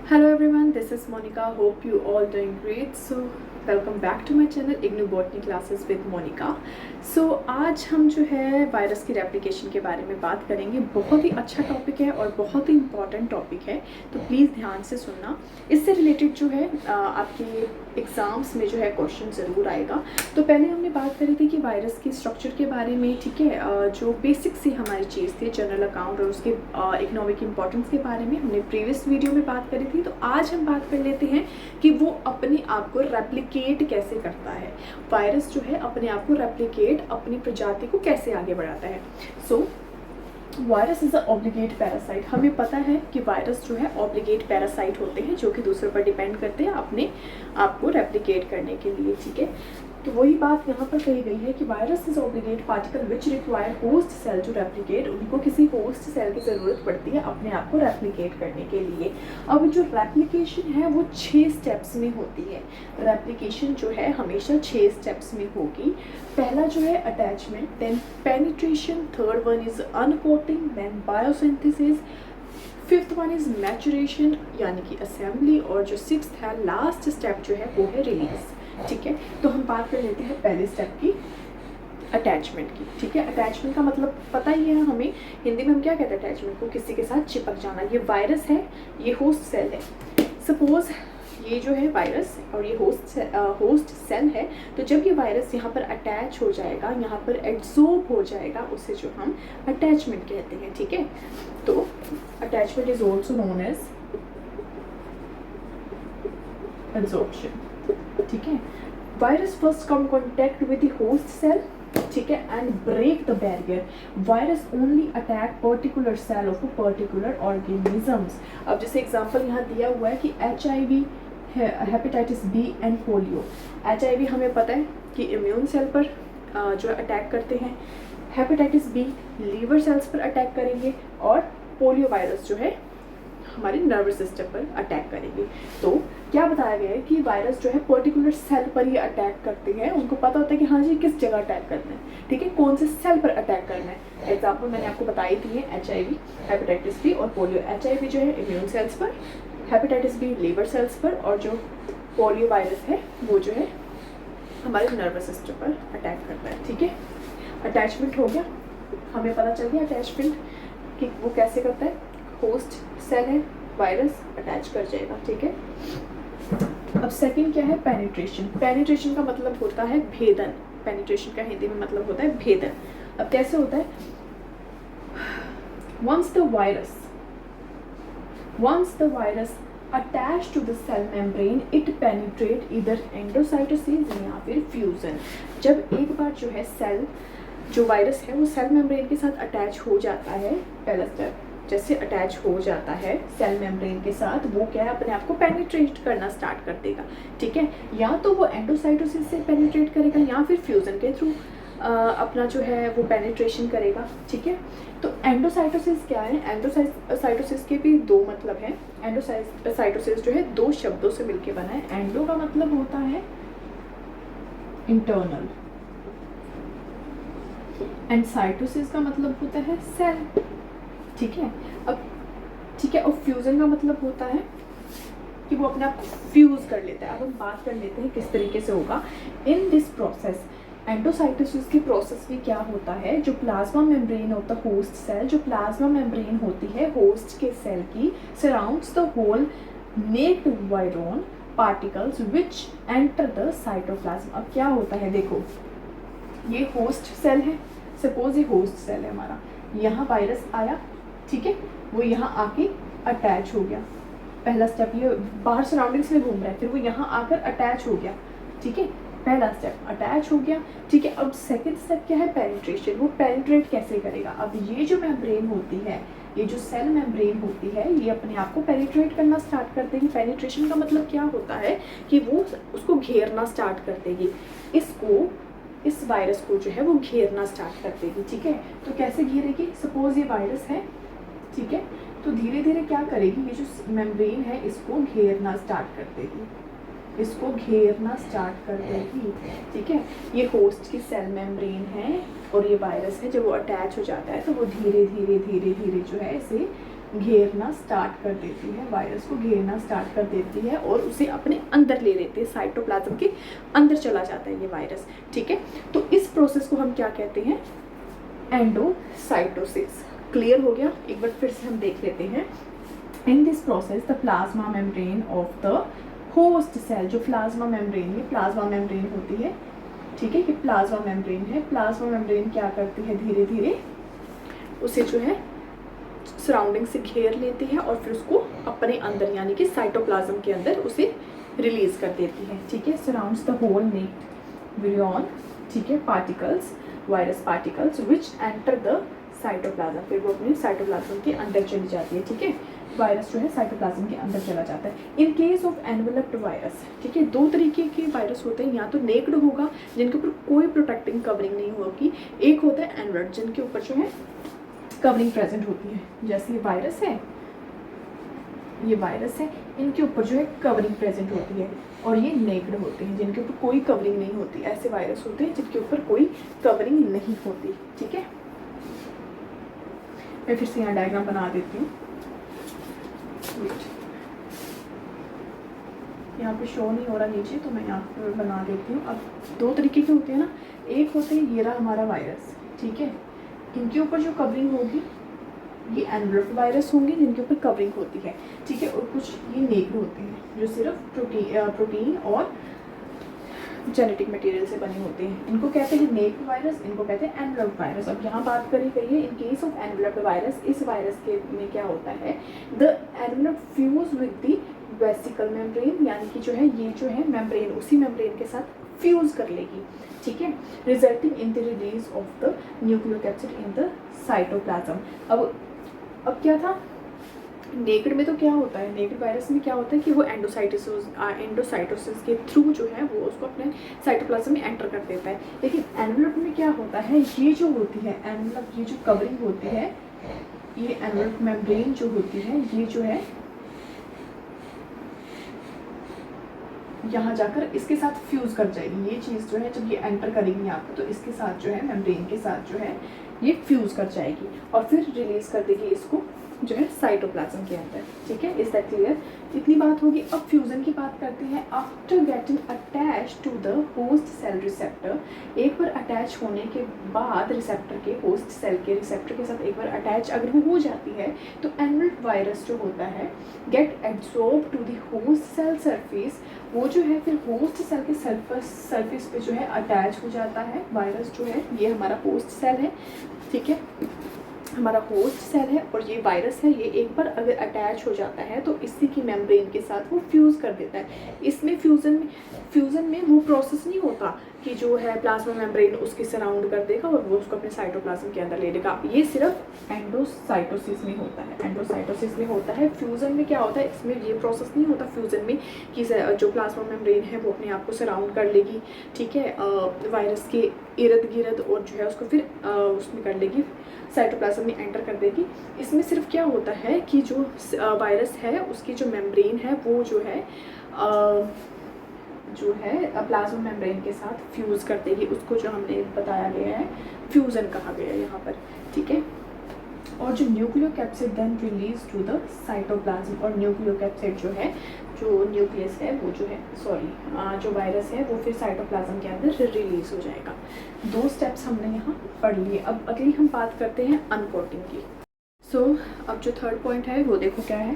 Hello everyone, this is Monica. Hope you all doing great. So welcome back to my channel IGNOU Botany Classes with Monica. So आज हम जो है virus की replication के बारे में बात करेंगे। बहुत ही अच्छा टॉपिक है और बहुत ही इम्पॉर्टेंट टॉपिक है, तो प्लीज़ ध्यान से सुनना। इससे रिलेटेड जो है आपके एग्ज़ाम्स में जो है क्वेश्चन ज़रूर आएगा। तो पहले हमने बात करी थी कि वायरस के स्ट्रक्चर के बारे में, ठीक है। जो बेसिक सी हमारी चीज़ थी जनरल अकाउंट और उसके इकोनॉमिक इम्पोर्टेंस के बारे में हमने प्रीवियस वीडियो में बात करी थी। तो आज हम बात कर लेते हैं कि वो अपने आप को रेप्लिकेट कैसे करता है। वायरस जो है अपने आप को रेप्लिकेट, अपनी प्रजाति को कैसे आगे बढ़ाता है। सो virus is a obligate parasite. हमें पता है कि वायरस जो है ऑब्लिगेट पैरासाइट होते हैं जो कि दूसरों पर डिपेंड करते हैं अपने आप को रेप्लिकेट करने के लिए, ठीक है। तो वही बात यहाँ पर कही गई है कि virus is obligate particle which require host cell to replicate. उनको किसी होस्ट सेल की ज़रूरत पड़ती है अपने आप को रेप्लिकेट करने के लिए। अब जो रेप्लिकेशन है वो 6 स्टेप्स में होती है। रेप्लिकेशन जो है हमेशा 6 स्टेप्स में होगी। पहला जो है attachment, then penetration, third one is uncoating, then biosynthesis, fifth one is maturation यानी कि असेंबली, और जो 6th है लास्ट स्टेप जो है वो है रिलीज, ठीक है। तो हम बात कर लेते हैं पहले स्टेप की, अटैचमेंट की, ठीक है। अटैचमेंट का मतलब पता ही है हमें, हिंदी में हम क्या कहते हैं अटैचमेंट को, किसी के साथ चिपक जाना। ये वायरस है, ये होस्ट सेल है। सपोज ये जो है वायरस और ये होस्ट सेल है, तो जब ये वायरस यहाँ पर अटैच हो जाएगा, यहाँ पर एड्सॉर्ब हो जाएगा, उसे जो हम अटैचमेंट कहते हैं, ठीक है। तो attachment is also known as adsorption, ठीक है। Virus first come contact with the host cell, ठीक है, and break the barrier. Virus only attack particular cell of particular organisms. अब जैसे एग्जांपल यहाँ दिया हुआ है कि HIV, hepatitis B and polio. HIV हमें पता है कि इम्यून सेल पर जो अटैक करते हैं, हेपेटाइटिस बी लीवर सेल्स पर अटैक करेंगे, और पोलियो वायरस जो है हमारे नर्वस सिस्टम पर अटैक करेंगे। तो क्या बताया गया है कि वायरस जो है पर्टिकुलर सेल पर ही अटैक करते हैं। उनको पता होता है कि हाँ जी किस जगह अटैक करना है, ठीक है, कौन से सेल पर अटैक करना है। एग्जाम्पल मैंने आपको बताई थी है HIV, हेपेटाइटिस बी और पोलियो। HIV जो है इम्यून सेल्स पर, हेपेटाइटिस बी लीवर सेल्स पर, और जो पोलियो वायरस है वो जो है हमारे नर्वस सिस्टम पर अटैक करता है, ठीक है। अटैचमेंट हो गया, हमें पता चल गया अटैचमेंट कि वो कैसे करता है। होस्ट सेल है, वायरस अटैच कर जाएगा, ठीक है। अब सेकंड क्या है, पेनिट्रेशन। पेनिट्रेशन का मतलब होता है भेदन। पेनिट्रेशन का हिंदी में मतलब होता है भेदन। अब कैसे होता है, once the virus attached to the cell membrane it penetrate either endocytosis या फिर फ्यूजन। जब एक बार जो है सेल, जो वायरस है वो सेल मेम्ब्रेन के साथ अटैच हो जाता है, पहला स्टेप जैसे अटैच हो जाता है सेल मेम्ब्रेन के साथ, वो क्या है अपने आप को पेनिट्रेट करना स्टार्ट कर देगा, ठीक है। या तो वो एंडोसाइटोसिस से पेनिट्रेट करेगा या फिर फ्यूजन के थ्रू अपना जो है वो पेनिट्रेशन करेगा, ठीक है। तो एंडोसाइटोसिस क्या है, एंडोसाइटोसिस के भी 2 मतलब हैं। एंडोसाइटोसिस जो है 2 शब्दों से मिलकर बना है। एंडो का मतलब होता है इंटरनल, एंड साइटोसिस का मतलब होता है सेल, ठीक है। अब ठीक है, और फ्यूजन का मतलब होता है कि वो अपने आप फ्यूज कर लेता है। अब हम बात कर लेते हैं किस तरीके से होगा। इन दिस प्रोसेस, एंडोसाइटोसिस की प्रोसेस में क्या होता है, जो प्लाज्मा मेम्ब्रेन होता है होस्ट सेल, जो प्लाज्मा मेम्ब्रेन होती है होस्ट के सेल की, surrounds the whole naked virion particles which enter the cytoplasm. अब क्या होता है, देखो ये होस्ट सेल है, सपोज ये होस्ट सेल है हमारा, यहाँ वायरस आया, ठीक है, वो यहाँ आके अटैच हो गया। पहला स्टेप ये बाहर सराउंडिंग्स में घूम रहा है, फिर वो यहाँ आकर अटैच हो गया, ठीक है। पहला स्टेप अटैच हो गया, ठीक है। अब सेकंड स्टेप क्या है, पेनिट्रेशन। वो पेनिट्रेट कैसे करेगा। अब ये जो मेम्ब्रेन होती है, ये जो सेल मेम्ब्रेन होती है, ये अपने आप को पेनिट्रेट करना स्टार्ट कर देगी। पेनिट्रेशन का मतलब क्या होता है कि वो उसको घेरना स्टार्ट कर देगी, इसको, इस वायरस को जो है वो घेरना स्टार्ट कर देगी, ठीक है। तो कैसे घेरेगी, सपोज ये वायरस है, ठीक है, तो धीरे धीरे क्या करेगी, ये जो मेम्ब्रेन है इसको घेरना स्टार्ट कर देगी, इसको घेरना स्टार्ट कर देगी, ठीक है। ये होस्ट की सेल मेम्ब्रेन है और ये वायरस है, जब वो अटैच हो जाता है तो वो धीरे धीरे धीरे धीरे जो है इसे घेरना स्टार्ट कर देती है, वायरस को घेरना स्टार्ट कर देती है और उसे अपने अंदर ले लेते हैं, साइटोप्लाज्म के अंदर चला जाता है ये वायरस। ठीक है, तो इस प्रोसेस को हम क्या कहते हैं, एंडोसाइटोसिस। क्लियर हो गया? एक बार फिर से हम देख लेते हैं। In this process the plasma membrane of the host cell, जो प्लाज्मा मेम्ब्रेन है, प्लाज्मा मेम्ब्रेन होती है, ठीक है, कि प्लाज्मा मेम्ब्रेन है, प्लाज्मा मेम्ब्रेन क्या करती है, धीरे धीरे उसे जो है सराउंडिंग से घेर लेती है और फिर उसको अपने अंदर यानी कि साइटोप्लाज्म के अंदर उसे रिलीज कर देती है। ठीक है, सराउंड्स द होल न्यूक्लियन, ठीक है, particles, virus particles which enter the cytoplasm, फिर वो अपने साइटोप्लाज्म के अंदर चली जाती है। ठीक है, वायरस जो है साइटोप्लाज्म के अंदर चला जाता है। In case of enveloped virus, ठीक है, दो तरीके के वायरस होते हैं, या तो नेक्ड होगा जिनके ऊपर कोई प्रोटेक्टिंग कवरिंग नहीं होगी, एक होता है एनवेलप्ड जिनके ऊपर जो है कवरिंग प्रेजेंट होती है। जैसे ये वायरस है, ये वायरस है, इनके ऊपर जो है कवरिंग प्रेजेंट होती है, और ये नेक्ड होते हैं जिनके ऊपर कोई कवरिंग नहीं होती। ऐसे वायरस होते हैं जिनके ऊपर कोई कवरिंग नहीं होती। ठीक है, मैं फिर से यहाँ डायग्राम बना देती हूँ। यहाँ पे शो नहीं हो रहा नीचे, तो मैं यहाँ पे बना देती हूँ। अब दो तरीके के होते हैं ना, एक होते हैं ये रहा हमारा वायरस, ठीक है, इनके ऊपर जो कवरिंग होगी ये एनवेलप्ड वायरस होंगे जिनके ऊपर कवरिंग होती है। ठीक है, और कुछ ये नेक्ड होते हैं जो सिर्फ प्रोटीन और जेनेटिक मटेरियल से बने होते हैं। इनको कहते हैं नेक्ड वायरस, इनको कहते हैं एनवेलप्ड वायरस। अब यहाँ बात करी गई है in case of enveloped virus, इस वायरस के में क्या होता है, the envelope fuse with the vesicle membrane, यानी कि जो है ये जो है मेम्ब्रेन उसी मेम्ब्रेन के साथ फ्यूज कर लेगी। ठीक है, resulting in the release of the nucleocapsid in the cytoplasm. अब क्या था, नेक्ड में तो क्या होता है, नेक्ड वायरस में क्या होता है कि वो एंडोसाइटोसिस के थ्रू जो है वो उसको अपने साइटोप्लाज्म में एंटर कर देता है। लेकिन एनवेलप में क्या होता है, ये जो होती है एनवेलप, ये जो कवरिंग होती है, ये एनवेलप मेम्ब्रेन जो होती है, ये जो है यहाँ जाकर इसके साथ फ्यूज कर जाएगी। ये चीज़ जो है जब ये एंटर करेगी यहाँ पर, तो इसके साथ जो है मेम्ब्रेन के साथ जो है ये फ्यूज कर जाएगी और फिर रिलीज कर देगी इसको जो है साइटोप्लाज्म के अंदर। ठीक है, इज दैट क्लियर? इतनी बात होगी। अब फ्यूजन की बात करते हैं। After getting attach to the host cell receptor, एक बार अटैच होने के बाद रिसेप्टर के, होस्ट सेल के रिसेप्टर के साथ एक बार अटैच अगर वो हो जाती है तो एनवेलप्ड वायरस जो होता है get absorb to the host cell surface, वो जो है फिर होस्ट सेल के सरफेस पे जो है अटैच हो जाता है। वायरस जो है ये हमारा होस्ट सेल है, ठीक है, हमारा होस्ट सेल है और ये वायरस है, ये एक बार अगर अटैच हो जाता है तो इसी की मेम्ब्रेन के साथ वो फ्यूज़ कर देता है। इसमें फ्यूज़न में वो प्रोसेस नहीं होता कि जो है प्लाज्मा मेम्ब्रेन उसके सराउंड कर देगा और वो उसको अपने साइटोप्लाज्म के अंदर ले लेगा। ये सिर्फ एंडोसाइटोसिस में होता है, एंडोसाइटोसिस में होता है। फ्यूज़न में क्या होता है, इसमें ये प्रोसेस नहीं होता फ्यूज़न में कि जो प्लाज्मा मेम्ब्रेन है वो अपने आप को सराउंड कर लेगी, ठीक है, वायरस के इर्द गिर्द, और जो है उसको फिर उसमें कर लेगी, साइटोप्लाज्म में एंटर कर देगी। इसमें सिर्फ क्या होता है कि जो वायरस है उसकी जो मेम्ब्रेन है वो जो है प्लाज्मा मेम्ब्रेन के साथ फ्यूज़ कर देगी। उसको जो हमने बताया गया है फ्यूज़न कहा गया है यहाँ पर, ठीक है। और जो nucleocapsid then release to the cytoplasm, और न्यूक्लियोकैप्सिड जो है, जो न्यूक्लियस है वो जो है, जो वायरस है वो फिर साइटोप्लाज्म के अंदर रिलीज हो जाएगा। दो स्टेप्स हमने यहाँ पढ़ लिए। अब अगली हम बात करते हैं अनकोटिंग की। अब जो थर्ड पॉइंट है वो देखो क्या है,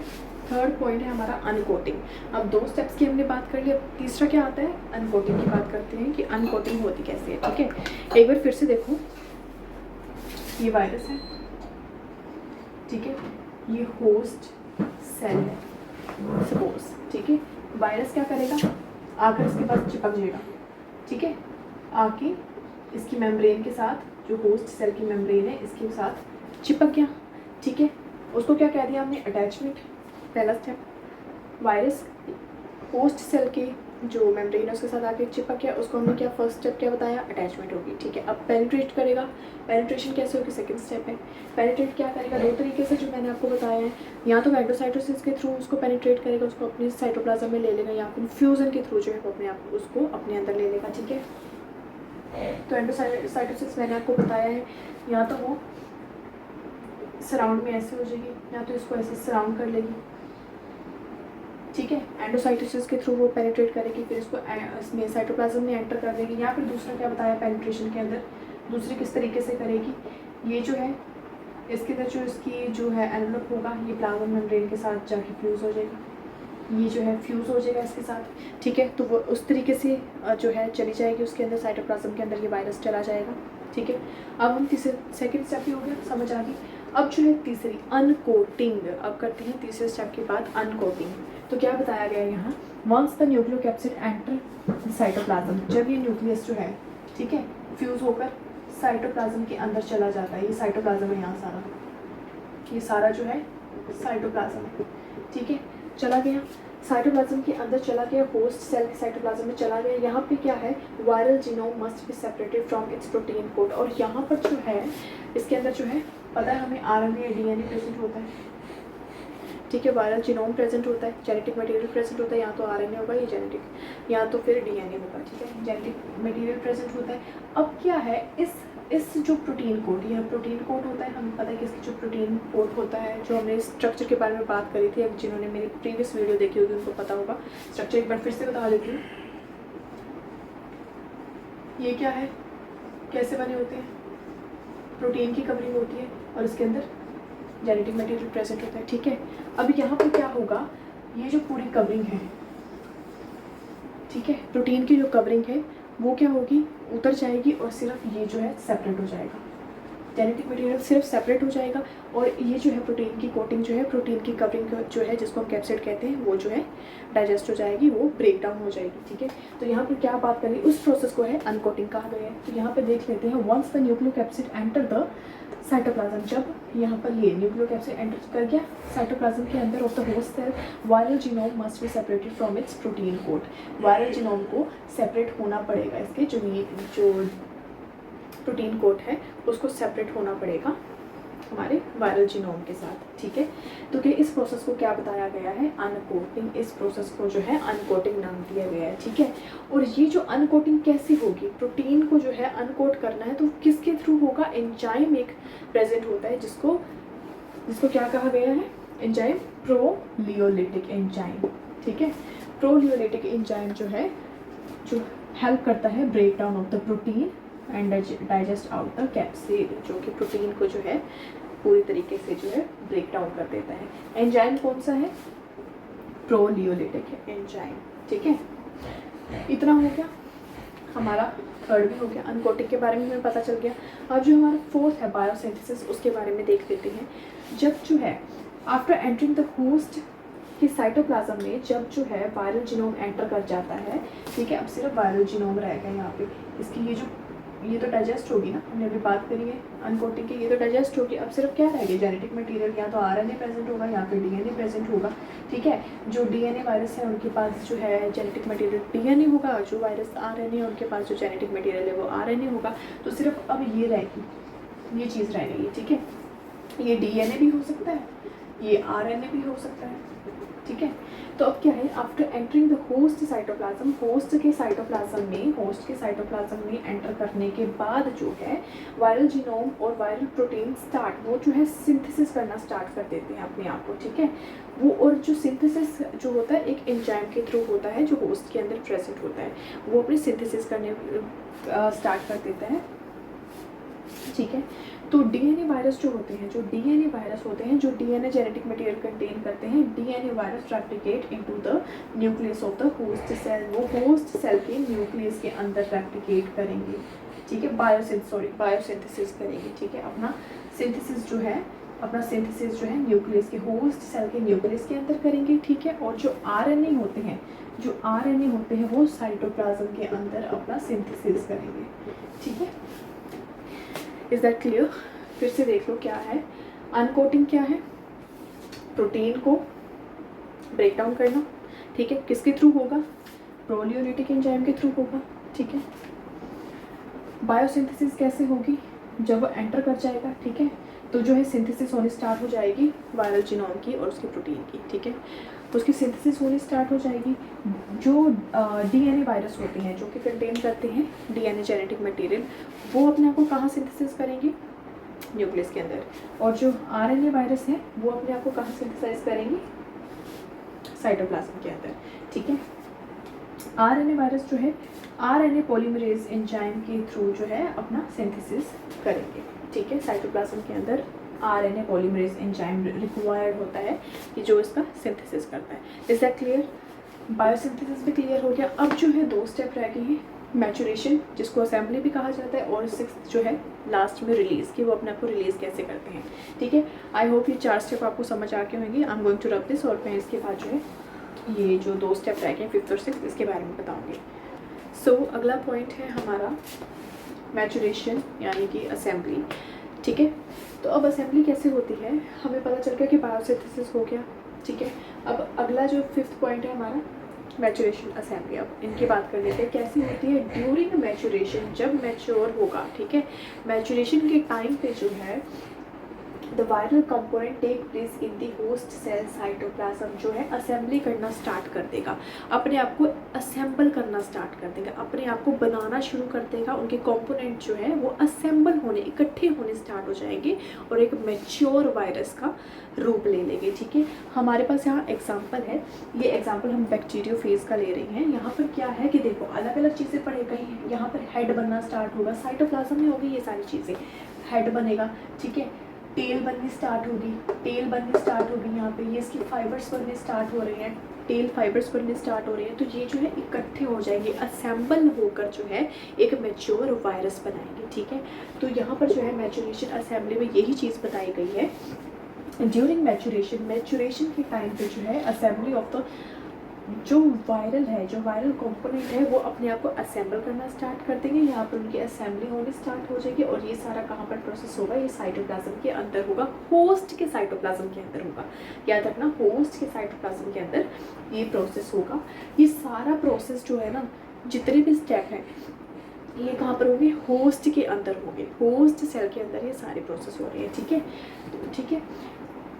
थर्ड पॉइंट है हमारा अनकोटिंग। अब दो स्टेप्स की हमने बात कर ली, अब तीसरा क्या आता है, अनकोटिंग की बात करते हैं कि अनकोटिंग होती कैसे है। ठीक है, एक बार फिर से देखो, ये वायरस है, ठीक है, ये होस्ट सेल है सपोज, ठीक है। वायरस क्या करेगा, आकर इसके पास चिपक जाएगा, ठीक है, आके इसकी मेम्ब्रेन के साथ, जो होस्ट सेल की मेम्ब्रेन है इसके साथ चिपक गया, ठीक है। उसको क्या कह दिया हमने, अटैचमेंट, पहला स्टेप। वायरस होस्ट सेल के जो मेम्ब्रेन है उसके साथ आके चिपक गया, उसको हमने क्या फर्स्ट स्टेप क्या बताया, अटैचमेंट होगी, ठीक है। अब पेनिट्रेट करेगा, पेनिट्रेशन कैसे होगी, सेकंड स्टेप है। पेनिट्रेट क्या करेगा, दो तरीके से जो मैंने आपको बताया है, या तो एंडोसाइटोसिस के थ्रू उसको पेनिट्रेट करेगा, उसको अपने साइटोप्लाज्म में ले लेगा, या फिर फ्यूजन के थ्रू जो है वो अपने आप उसको अपने अंदर ले लेगा, ठीक है। तो एंडोसाइटोसिस मैंने आपको बताया है, या तो वो सराउंड में ऐसे हो जाएगी, या तो इसको ऐसे सराउंड कर लेगी, ठीक है। एंडोसाइटोसिस के थ्रू वो पेनिट्रेट करेगी, फिर इसको इसमें साइटोप्लाज्म में एंटर कर देगी। या फिर दूसरा क्या बताया पेनिट्रेशन के अंदर, दूसरी किस तरीके से करेगी, ये जो है इसके अंदर जो इसकी जो है एनवलप होगा, ये प्लाज्मा मेम्ब्रेन के साथ जाके फ्यूज़ हो जाएगा, ये जो है फ्यूज़ हो जाएगा इसके साथ, ठीक है। तो वो उस तरीके से जो है चली जाएगी उसके अंदर, साइटोप्लाज्म के अंदर ये वायरस चला जाएगा, ठीक है। अब हम तीसरे सेकेंड स्टेप भी हो गया, समझ आ गई। अब जो है तीसरी अनकोटिंग, अब करते हैं तीसरे स्टेप के बाद अनकोटिंग। तो क्या बताया गया है यहाँ, once the nucleocapsid enter cytoplasm, जब ये न्यूक्लियस जो है, ठीक है, फ्यूज़ होकर साइटोप्लाज्म के अंदर चला जाता है। ये साइटोप्लाज्म है यहाँ सारा, ये सारा जो है साइटोप्लाज्म है, ठीक है। चला गया साइटोप्लाज्म के अंदर, चला गया होस्ट सेल के साइटोप्लाज्म में चला गया। यहाँ पे क्या है, viral genome must be separated from its protein code. और यहाँ पर जो है इसके अंदर जो है पता है हमें आरएनए डीएनए प्रेजेंट होता है, ठीक है। वायरल जीनोम प्रेजेंट होता है, जेनेटिक मटेरियल प्रेजेंट होता है, या तो आरएनए होगा, ये जेनेटिक, या तो फिर डीएनए होगा, ठीक है। जेनेटिक मटेरियल प्रेजेंट होता है। अब क्या है, इस जो प्रोटीन कोड, यह प्रोटीन कोड होता है, हमें पता है कि इसकी जो प्रोटीन कोड होता है, जो हमने स्ट्रक्चर के बारे में बात करी थी, अब जिन्होंने मेरी प्रीवियस वीडियो देखी होगी उनको पता होगा। स्ट्रक्चर एक बार फिर से बता देती हूँ। ये क्या है, कैसे बने होते हैं, प्रोटीन की कवरिंग होती है और इसके अंदर जेनेटिक मटेरियल प्रेजेंट होता है, ठीक है। अब यहाँ पर क्या होगा, ये जो पूरी कवरिंग है, ठीक है, प्रोटीन की जो कवरिंग है वो क्या होगी, उतर जाएगी और सिर्फ ये जो है सेपरेट हो जाएगा, जेनेटिक मटेरियल सिर्फ सेपरेट हो जाएगा। और ये जो है प्रोटीन की कोटिंग जो है, प्रोटीन की कवरिंग जो है जिसको हम कैप्सिड कहते हैं, वो जो है डाइजेस्ट हो जाएगी, वो ब्रेक डाउन हो जाएगी, ठीक है। तो यहाँ पर क्या बात करें, उस प्रोसेस को है अनकोटिंग कहा गया है। तो यहाँ पर देख लेते हैं, once the nucleocapsid enter the cytoplasm, जब यहाँ पर ये न्यूक्लियोकैप्सिड एंटर कर गया साइटोप्लाज्म के अंदर of the host cell, viral genome must be separated from its protein code. Viral genome को सेपरेट होना पड़ेगा, इसके जो प्रोटीन कोड है उसको सेपरेट होना पड़ेगा हमारे वायरल जीनोम के साथ, ठीक है। तो कि इस प्रोसेस को क्या बताया गया है, अनकोटिंग। इस प्रोसेस को जो है अनकोटिंग नाम दिया गया है, ठीक है। और ये जो अनकोटिंग कैसे होगी, प्रोटीन को जो है अनकोट करना है तो किसके थ्रू होगा, एंजाइम एक प्रेजेंट होता है जिसको क्या कहा गया है, एंजाइम प्रोलियोलिटिक एंजाइम, ठीक है। प्रोलियोलिटिक एंजाइम जो है, जो हेल्प करता है break down of the protein and digest out the capsid, जो कि प्रोटीन को जो है पूरी तरीके से जो है ब्रेक डाउन कर देता है। एंजाइम कौन सा है, प्रोलियोलिटिक एंजाइम, ठीक है। इतना हो गया, हमारा थर्ड भी हो गया, अनकोटिंग के बारे में हमें पता चल गया। अब जो हमारा फोर्थ है बायोसिंथेसिस, उसके बारे में देख लेते हैं। जब जो है आफ्टर एंटरिंग द होस्ट कि साइटोप्लाज्म में जब जो है वायरल जीनोम एंटर कर जाता है, ठीक है। अब सिर्फ वायरल जीनोम रहेगा यहाँ पे, इसकी ये तो डाइजेस्ट होगी ना, हमने अभी बात करी है अनकोटिंग की, ये तो डाइजेस्ट होगी। अब सिर्फ क्या रहेगा, जेनेटिक मटेरियल, या तो आरएनए प्रेजेंट होगा या फिर डीएनए प्रेजेंट होगा, ठीक है। जो डीएनए वायरस है उनके पास जो है जेनेटिक मटेरियल डीएनए होगा, जो वायरस आरएनए उनके पास जो जेनेटिक मटेरियल है वो आरएनए होगा। तो सिर्फ अब ये रहेगी, ये चीज़ रह गई, ठीक है। ये डीएनए भी हो सकता है, ये आरएनए भी हो सकता है, ठीक है। तो अब क्या है, after entering the host cytoplasm, host के साइटोप्लाज्म में एंटर करने के बाद जो है वायरल जीनोम और वायरल प्रोटीन वो जो है सिंथेसिस करना स्टार्ट कर देते हैं अपने आप को, ठीक है। वो और जो सिंथेसिस जो होता है एक एंजाइम के थ्रू होता है जो होस्ट के अंदर प्रेजेंट होता है, वो अपनी सिंथेसिस करने स्टार्ट कर देता है, ठीक है। तो डीएनए वायरस जो होते हैं, जो डीएनए जेनेटिक मटेरियल कंटेन करते हैं, DNA virus replicate into the nucleus of the host cell, वो होस्ट सेल के न्यूक्लियस के अंदर रेप्लिकेट करेंगे, ठीक है। बायोसिंथेसिस करेंगे, ठीक है। अपना सिंथेसिस जो है न्यूक्लियस के, होस्ट सेल के न्यूक्लियस के अंदर करेंगे, ठीक है। और जो आरएनए होते हैं वो साइटोप्लाज्म के अंदर अपना सिंथेसिस करेंगे, ठीक है। Is that clear? फिर से देख लो क्या है अनकोटिंग, क्या है, प्रोटीन को ब्रेक डाउन करना, ठीक है। किसके थ्रू होगा, प्रोलियोलिटिक एंजाइम के थ्रू होगा, ठीक है। बायोसिंथेसिस कैसे होगी, जब वो एंटर कर जाएगा, ठीक है, तो जो है सिंथेसिस होनी स्टार्ट हो जाएगी वायरल जीनोम की और उसके प्रोटीन की, ठीक है। तो उसकी सिंथेसिस होनी स्टार्ट हो जाएगी। जो डीएनए वायरस होते हैं जो कि कंटेन करते हैं डीएनए जेनेटिक मटेरियल, वो अपने आप को कहाँ सिंथेसिस करेंगे, न्यूक्लियस के अंदर। और जो आरएनए वायरस है वो अपने आप को कहाँ सिंथेसाइज करेंगे, साइटोप्लाज्म के अंदर, ठीक है। आरएनए वायरस जो है आरएनए पॉलीमरेज एंजाइम के थ्रू जो है अपना सिंथेसिस करेंगे, ठीक है। साइटोप्लाज्म के अंदर आरएनए पॉलीमरेज एंजाइम रिक्वायर्ड होता है कि जो इसका सिंथेसिस करता है। Is that clear? बायोसिंथेसिस भी क्लियर हो गया। अब जो है 2 स्टेप रह गए हैं, मैचुरेशन जिसको असेंबली भी कहा जाता है, और 6th जो है लास्ट में रिलीज़, कि वो अपने आप को रिलीज़ कैसे करते हैं, ठीक है। आई होप ये 4 स्टेप आपको समझ आ गए होंगे। I am going to rub this, और मैं इसके बाद जो है ये जो 2 स्टेप रह गए 5th और 6th इसके बारे में बताऊँगी। सो अगला पॉइंट है हमारा मैचुरेशन यानी कि असेंबली, ठीक है। तो अब असेंबली कैसे होती है, हमें पता चल गया कि बायोसिंथेसिस हो गया, ठीक है। अब अगला जो 5th पॉइंट है हमारा मैचुरेशन असेंबली। अब इनकी बात कर लेते हैं कैसी होती है। ड्यूरिंग मैचुरेशन, जब मैच्योर होगा, ठीक है, मैचुरेशन के टाइम पे जो है the viral component take place in the host cell cytoplasm, जो है असेंबली करना स्टार्ट कर देगा, अपने आप को असेंबल करना स्टार्ट कर देगा, अपने आप को बनाना शुरू कर देगा। उनके कंपोनेंट जो है वो असेंबल होने, इकट्ठे होने स्टार्ट हो जाएंगे और एक मैच्योर वायरस का रूप ले लेंगे, ठीक है। हमारे पास यहाँ एग्जाम्पल है, ये एग्जाम्पल हम बैक्टीरियोफेज का ले रहे हैं। यहाँ पर क्या है कि देखो अलग अलग चीज़ें पढ़े गई हैं। यहाँ पर हेड बनना स्टार्ट होगा, साइटोप्लाज्म में होगी ये सारी चीज़ें, हेड बनेगा, ठीक है। टेल बननी स्टार्ट होगी, यहाँ पे ये इसकी फाइबर्स बनने स्टार्ट हो रहे हैं, टेल फाइबर्स बनने स्टार्ट हो रहे हैं। तो ये जो है इकट्ठे हो जाएंगे, असेंबल होकर जो है एक मैच्योर वायरस बनाएंगे, ठीक है। तो यहाँ पर जो है मैचुरेशन असेंबली में यही चीज़ बताई गई है। ड्यूरिंग मैचुरेशन के टाइम पे जो है असेंबली ऑफ द जो वायरल कंपोनेंट है वो अपने आप को असेंबल करना स्टार्ट कर देंगे। यहाँ पर उनकी असेंबली होनी स्टार्ट हो जाएगी और ये सारा कहाँ पर प्रोसेस होगा, ये साइटोप्लाज्म के अंदर होगा, होस्ट के साइटोप्लाज्म के अंदर होगा। याद रखना, होस्ट के साइटोप्लाज्म के अंदर ये प्रोसेस होगा। ये सारा प्रोसेस जो है ना, जितने भी स्टेप हैं ये कहाँ पर होंगे, होस्ट के अंदर होंगे, होस्ट सेल के अंदर ये सारे प्रोसेस हो रहे हैं, ठीक है, ठीक है।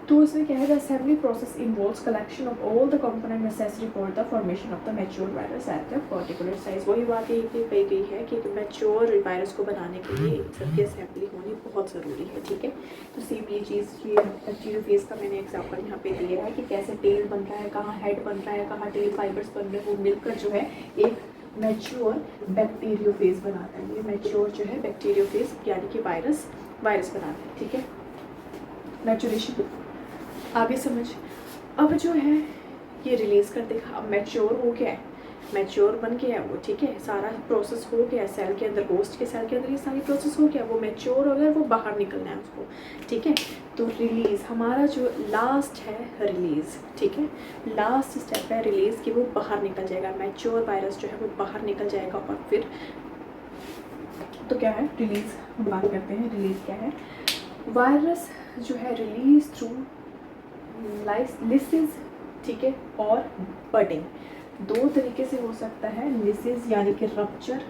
तो इसमें क्या है, the assembly process involves collection of all the component necessary for the formation of the mature virus at the particular size. वही बात ये कही गई है कि मैच्योर वायरस को बनाने के लिए इन सबकी असेंबली होनी बहुत ज़रूरी है, ठीक है। तो सेम ये चीज़, ये बैक्टीरियोफेज का मैंने एग्जाम्पल यहाँ पे दिया है कि कैसे टेल बन रहा है, कहाँ हेड बन रहा है, कहाँ टेल फाइबर्स बन रहे हैं, वो मिलकर जो है एक मैच्योर बैक्टीरियोफेज बनाता है। ये मैच्योर जो है बैक्टीरियोफेज यानी कि वायरस बनाता है, ठीक है। मैचुरेशन आगे समझ। अब जो है ये रिलीज़ कर देगा, अब मैच्योर हो गया है, मैच्योर बन गया है वो, ठीक है, सारा प्रोसेस हो गया है सेल के अंदर, होस्ट के सेल के अंदर ये सारी प्रोसेस हो गया, वो मैच्योर हो गया, वो बाहर निकलना है उसको, ठीक है। तो रिलीज़ हमारा जो लास्ट है रिलीज़, ठीक है, लास्ट स्टेप है रिलीज़ कि वो बाहर निकल जाएगा, मैच्योर वायरस जो है वो बाहर निकल जाएगा। और फिर तो क्या है रिलीज़, हम बात करते हैं रिलीज़ क्या है। वायरस जो है रिलीज थ्रू लिसिस, ठीक है, और बडिंग। 2 तरीके से हो सकता है, लिसिस यानी कि रप्चर,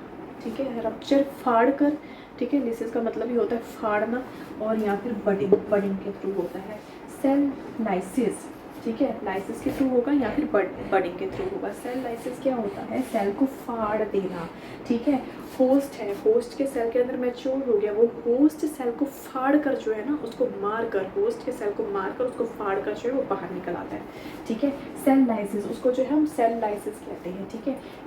ठीक है, रप्चर फाड़ कर, ठीक है, लिसिस का मतलब ही होता है फाड़ना, और या फिर बडिंग के थ्रू होता है। सेल लाइसिस, ठीक है, लाइसिस के थ्रू होगा या फिर बडिंग के थ्रू होगा। सेल लाइसिस क्या होता है, सेल को फाड़ देना, ठीक है। होस्ट है, होस्ट के सेल के अंदर मैच्योर हो गया, वो होस्ट सेल को फाड़ कर जो है ना उसको मार कर, होस्ट के सेल को मार कर उसको फाड़ कर जो है वो बाहर निकल आता है, ठीक है। सेल लाइसिस, उसको जो है हम सेल लाइसिस कहते हैं, ठीक है।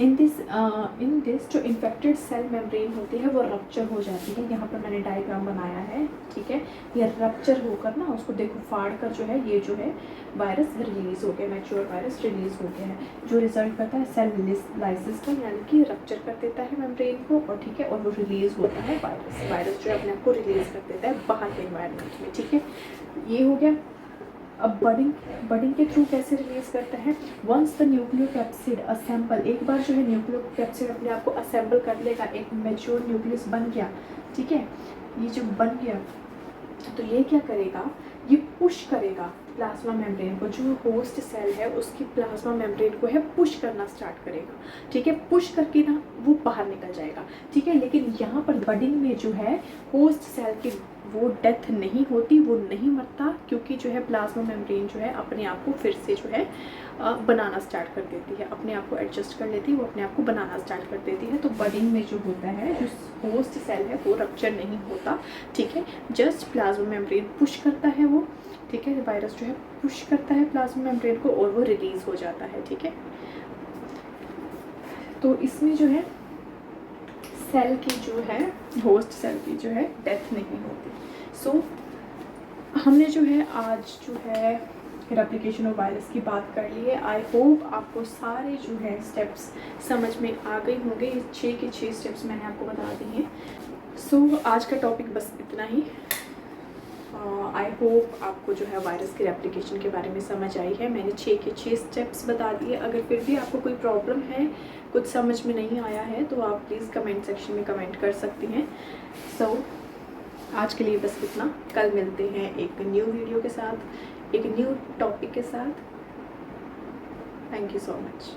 इन दिस जो इन्फेक्टेड सेल मेम्ब्रेन होती है वो रप्चर हो जाती है। यहाँ पर मैंने डायग्राम बनाया है, ठीक है, ये रप्चर होकर ना उसको देखो फाड़ कर जो है ये जो है वायरस रिलीज़ हो गया, मैच्योर वायरस रिलीज़ हो गया है, जो रिजल्ट करता है सेल लाइसिस का, यानी कि रप्चर कर देता है मेम्ब्रेन को, और ठीक है, और वो रिलीज़ होता है वायरस जो है अपने आप को रिलीज़ कर देता है बाहर के एनवायरनमेंट में, ठीक है। ये हो गया। अब बडिंग के थ्रू कैसे रिलीज करता है, वंस द न्यूक्लियोकैप्सिड असेंबल, एक बार जो है न्यूक्लियोकैप्सिड अपने आप को असेंबल कर लेगा, एक मैच्योर न्यूक्लियस बन गया, ठीक है, ये जो बन गया तो ये क्या करेगा, ये पुश करेगा प्लाज्मा मेम्ब्रेन को, जो होस्ट सेल है उसकी प्लाज्मा मेम्ब्रेन को है पुश करना स्टार्ट करेगा, ठीक है, पुश करके ना वो बाहर निकल जाएगा, ठीक है। लेकिन यहाँ पर बडिंग में जो है होस्ट सेल के वो डेथ नहीं होती, वो नहीं मरता, क्योंकि जो है प्लाज्मा मेम्ब्रेन जो है अपने आप को फिर से जो है बनाना स्टार्ट कर देती है, अपने आप को एडजस्ट कर लेती है, वो अपने आप को बनाना स्टार्ट कर देती है। तो बडिंग में जो होता है, जो होस्ट सेल है वो रप्चर नहीं होता, ठीक है। जस्ट प्लाज्मा मेम्ब्रेन पुश करता है वो, ठीक है, वायरस जो है पुश करता है प्लाज्मा मेम्ब्रेन को और वो रिलीज़ हो जाता है, ठीक है। तो इसमें जो है सेल की जो है, होस्ट सेल की जो है डेथ नहीं होती। सो हमने जो है आज जो है रेप्लिकेशन ऑफ वायरस की बात कर ली है। आई होप आपको सारे जो है स्टेप्स समझ में आ गए होंगे। 6 के 6 स्टेप्स मैंने आपको बता दिए हैं। सो आज का टॉपिक बस इतना ही। आई होप आपको जो है वायरस की रेप्लिकेशन के बारे में समझ आई है। मैंने 6 के 6 स्टेप्स बता दिए। अगर फिर भी आपको कोई प्रॉब्लम है, कुछ समझ में नहीं आया है, तो आप प्लीज़ कमेंट सेक्शन में कमेंट कर सकती हैं। सो आज के लिए बस इतना। कल मिलते हैं एक न्यू वीडियो के साथ, एक न्यू टॉपिक के साथ। Thank you so much.